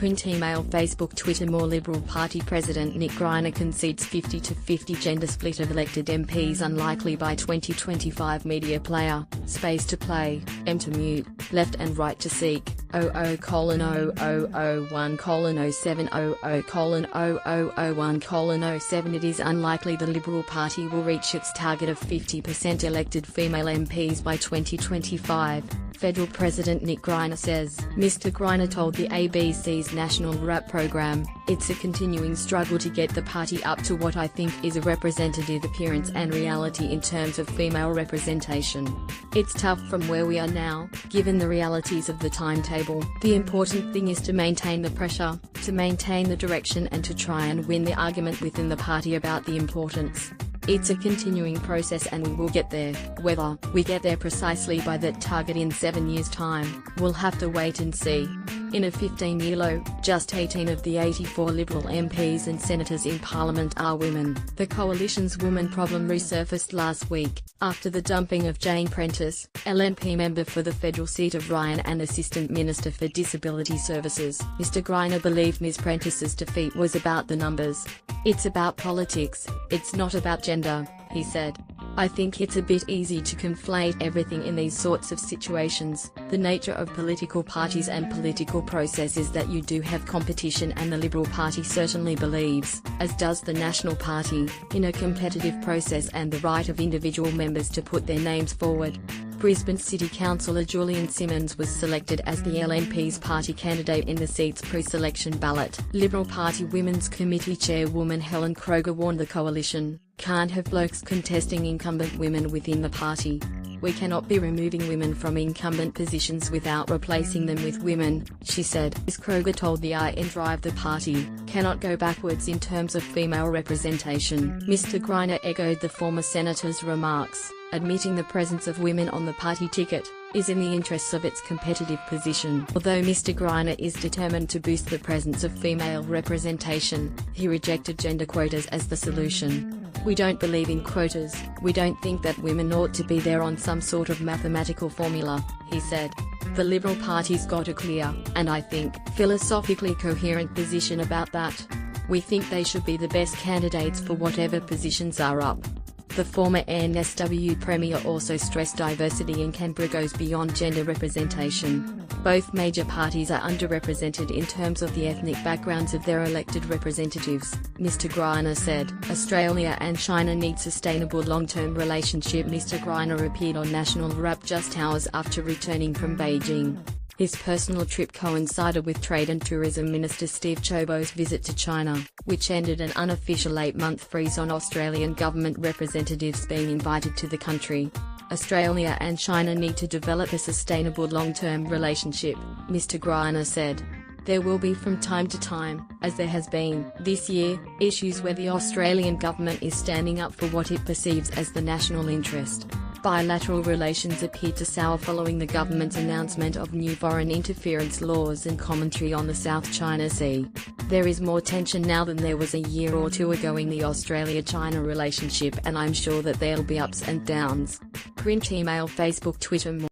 Print, email, Facebook, Twitter. More Liberal Party President Nick Greiner concedes 50-50 gender split of elected MPs unlikely by 2025. Media player, space to play, M to mute, left and right to seek, 00:0001:07:00:0001:07. It is unlikely the Liberal Party will reach its target of 50% elected female MPs by 2025. Federal President Nick Greiner says. Mr. Greiner told the ABC's National Rap program, "It's a continuing struggle to get the party up to what I think is a representative appearance and reality in terms of female representation. It's tough from where we are now, given the realities of the timetable. The important thing is to maintain the pressure, to maintain the direction, and to try and win the argument within the party about the importance. It's a continuing process and we will get there. Whether we get there precisely by that target in 7 years' time, we'll have to wait and see." In a 15-year low, just 18 of the 84 Liberal MPs and senators in Parliament are women. The coalition's woman problem resurfaced last week, after the dumping of Jane Prentice, LNP member for the federal seat of Ryan and Assistant Minister for Disability Services. Mr. Greiner believed Ms. Prentice's defeat was about the numbers. "It's about politics, it's not about gender," he said. "I think it's a bit easy to conflate everything in these sorts of situations. The nature of political parties and political process is that you do have competition, and the Liberal Party certainly believes, as does the National Party, in a competitive process and the right of individual members to put their names forward." Brisbane City Councillor Julian Simmons was selected as the LNP's party candidate in the seat's pre-selection ballot. Liberal Party Women's Committee Chairwoman Helen Kroger warned the coalition, "Can't have blokes contesting incumbent women within the party. We cannot be removing women from incumbent positions without replacing them with women," she said. Ms. Kroger told the IN Drive the party cannot go backwards in terms of female representation. Mr. Greiner echoed the former senator's remarks, admitting the presence of women on the party ticket is in the interests of its competitive position. Although Mr. Greiner is determined to boost the presence of female representation, he rejected gender quotas as the solution. "We don't believe in quotas, we don't think that women ought to be there on some sort of mathematical formula," he said. The Liberal Party's got a clear, and I think, philosophically coherent position about that. "We think they should be the best candidates for whatever positions are up." The former NSW Premier also stressed diversity in Canberra goes beyond gender representation. "Both major parties are underrepresented in terms of the ethnic backgrounds of their elected representatives," Mr. Greiner said. Australia and China need sustainable long-term relationship. Mr. Greiner appeared on National Rap just hours after returning from Beijing. His personal trip coincided with Trade and Tourism Minister Steve Chobo's visit to China, which ended an unofficial 8-month freeze on Australian government representatives being invited to the country. Australia and China need to develop a sustainable long-term relationship, Mr. Greiner said. "There will be from time to time, as there has been this year, issues where the Australian government is standing up for what it perceives as the national interest." Bilateral relations appeared to sour following the government's announcement of new foreign interference laws and commentary on the South China Sea. "There is more tension now than there was a year or two ago in the Australia-China relationship, and I'm sure that there'll be ups and downs." Print, email, Facebook, Twitter.